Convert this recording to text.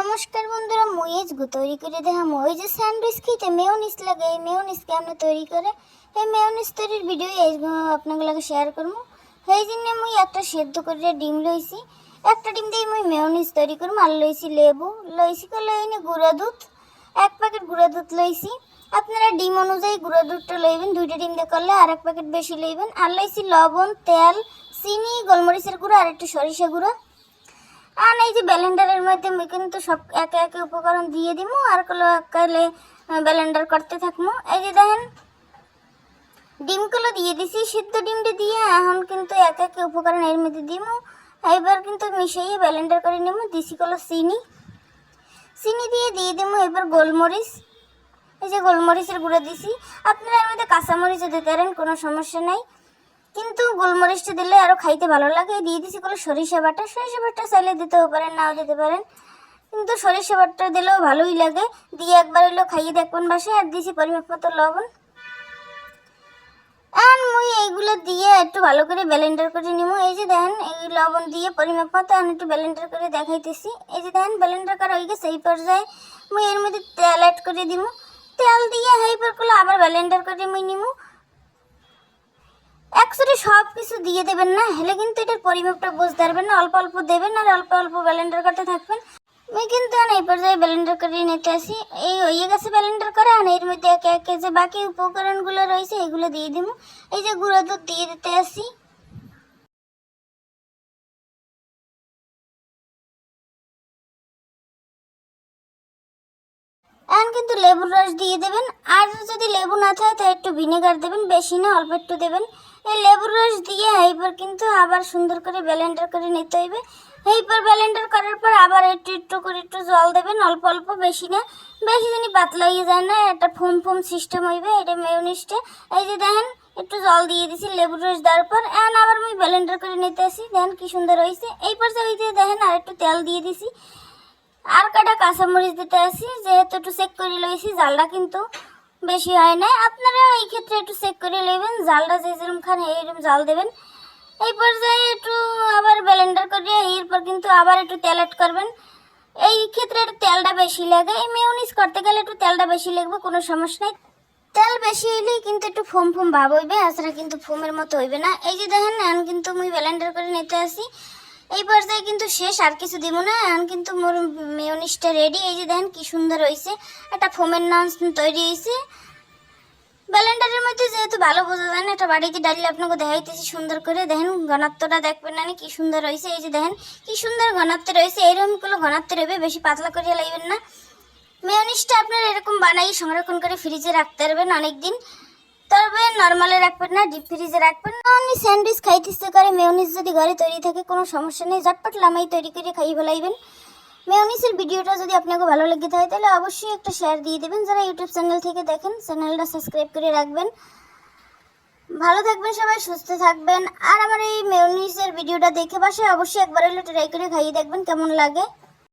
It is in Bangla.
নমস্কার বন্ধুরা, মই আজকে তৈরি করে দেখাম ওই যে স্যান্ডউইচ খেতে মেয়োনিজ লাগে। এই মেয়োনিজ কেমন তৈরি করে, এই মেয়োনিজ তৈরির ভিডিও আপনাদের শেয়ার করবো। সেই জন্য মই একটা সেদ্ধ করে ডিম লইছি, একটা ডিম দিয়ে মই মেয়োনিজ তৈরি করবো। আর লইছি লেবু, লইছি লইনি গুঁড়া দুধ, 1 প্যাকেট গুঁড়া দুধ লইছি। আপনারা ডিম অনুযায়ী গুঁড়া দুধটা লইবেন, 2টা ডিম দিয়ে করলে আর 1 প্যাকেট বেশি লইবেন। আর লইছি লবণ, তেল, চিনি, গোলমরিচের গুঁড়ো আর একটু সরিষা গুঁড়ো। আর এই যে ব্লেন্ডারের মধ্যে আমি কিন্তু সব একে একে উপকরণ দিয়ে দিব আর কালে ব্লেন্ডার করতে থাকবো। এই যে দেখেন ডিমগুলো দিয়ে দিছি, সিদ্ধ ডিমটা দিয়ে এখন কিন্তু একে একে উপকরণ এর মধ্যে দিব। এবার কিন্তু মিশিয়ে ব্লেন্ডার করে নেব। দিছি চিনি দিয়ে দেবো এবার গোলমরিচ। এই যে গোলমরিচের গুঁড়ো দিছি, আপনারা এর মধ্যে কাঁচামরিচও দিতে পারেন, কোনো সমস্যা নাই, কিন্তু গোলমরিচটা দিলে আরও খাইতে ভালো লাগে। দিয়ে দিছি সরিষা বাটা চাইলে দিতেও পারেন, নাও দিতে পারেন, কিন্তু সরিষা বাটা দিলেও ভালোই লাগে। দিয়ে একবার হইলেও খাইয়ে দেখবেন বাসায়। আর দিছি পরিমাপ মতো লবণ। আর মুই এইগুলো দিয়ে একটু ভালো করে ব্লেন্ডার করে নিব। এই যে দেখেন এই লবণ দিয়ে পরিমাপ মতো আমি একটু ব্লেন্ডার করে দেখাইতেছি। এই যে দেখেন ব্লেন্ডার করা হয়ে গেছে। এই পর্যায়ে মুই এর মধ্যে তেল অ্যাড করে দিব। তেল দিয়ে এইবার আবার ব্লেন্ডার করে মুই নিব। একসাথে সব কিছু দিয়ে দেবেন না, হলে কিন্তু এটার পরিমাপটা বুঝতে পারবেন না। অল্প অল্প দেবেন আর অল্প অল্প ব্লেন্ডার করতে থাকবেন। আমি কিন্তু এই পর্যায়ে ব্লেন্ডার করে নিতে আসি। এই হয়ে গেছে ব্লেন্ডার করা। আর এর মধ্যে একে একে যে বাকি উপকরণগুলো রয়েছে এগুলো দিয়ে দিব। এই যে গুঁড়ো দুধ দিয়ে দিতে আসি। এখন কিন্তু লেবুর রস দিয়ে দেবেন। আর যদি লেবু না থাকে তাহলে একটু ভিনেগার দেবেন, বেশি না অল্প একটু দেবেন। এই লেবুর রস দিয়ে এইবার কিন্তু আবার সুন্দর করে ব্লেন্ডার করে নিতে হইবে। এইবার ব্লেন্ডার করার পর আবার একটু করে একটু জল দেবেন, অল্প অল্প, বেশি না, বেশি জানি পাতলা হয়ে যায় না, একটা ফোম সিস্টেম হইবে এটা মেয়োনিজটা। এই যে দেখেন একটু জল দিয়ে দিছি লেবুর রস দেওয়ার পর। এখন আবার আমি ব্লেন্ডার করে নিতে আসি। দেখেন কি সুন্দর হয়েছে। এই পর্যায়ে ওই যে দেখেন আর একটু তেল দিয়ে দিছি, আর কটা কাঁচামরিচ দিতে আসি। যেহেতু একটু চেক করে লইছি, জালটা কিন্তু বেশি হয় না। আপনারা এই ক্ষেত্রে একটু চেক করে লইবেন, জালটা যে যেরকম খান এইরকম জাল দেবেন। এই পর্যায়ে একটু আবার ব্লেন্ডার করে এরপর কিন্তু আবার একটু তেল অ্যাড করবেন। এই ক্ষেত্রে একটু তেলটা বেশি লাগে। এই মেয়োনিজ করতে গেলে একটু তেলটা বেশি লাগবে, কোনো সমস্যা নেই। তেল বেশি হইলেই কিন্তু একটু ফোম ভাব হইবে, এছাড়া কিন্তু ফোমের মতো হইবে না। এই যে দেখেন এখন কিন্তু আমি ব্লেন্ডার করে নিতে আসি। এই পর্যায়ে কিন্তু শেষ, আর কিছু দিব না। এখন কিন্তু মোর মেয়োনিজটা রেডি। এই যে দেখেন কি সুন্দর হয়েছে, একটা ফোমের নাম তৈরি হয়েছে। ব্লেন্ডারের মধ্যে যেহেতু ভালো বোঝা যায় না, একটা বাড়িতে ডালিয়ে আপনাকে দেখাইতেছি সুন্দর করে। দেখেন ঘনত্বটা দেখবেন না কি সুন্দর হয়েছে। এই যে দেখেন কি সুন্দর ঘনত্ব রয়েছে। এরকম কোনো ঘনত্ব রয়েবে, বেশি পাতলা করে লাগবেন না। মেয়োনিজটা আপনারা এরকম বানাই সংরক্ষণ করে ফ্রিজে রাখতে পারবেন অনেকদিন, তবে নর্মালে রাখবেন না, ডিপ ফ্রিজে রাখবেন। আপনি স্যান্ডউইচ খাইতে ইচ্ছে করে মেয়োনিজ যদি ঘরে তৈরি থাকে কোনো সমস্যা নেই, ঝটপট লামাই তৈরি করে খাইয়ে ফেলাইবেন। মেয়োনিজের ভিডিওটা যদি আপনাকে ভালো লেগে থাকে তাহলে অবশ্যই একটা শেয়ার দিয়ে দেবেন। যারা ইউটিউব চ্যানেল থেকে দেখেন চ্যানেলটা সাবস্ক্রাইব করে রাখবেন। ভালো থাকবেন সবাই, সুস্থ থাকবেন। আর আমার এই মেয়োনিজের ভিডিওটা দেখে বাসায় অবশ্যই একবার হলে ট্রাই করে খাইয়ে দেখবেন কেমন লাগে।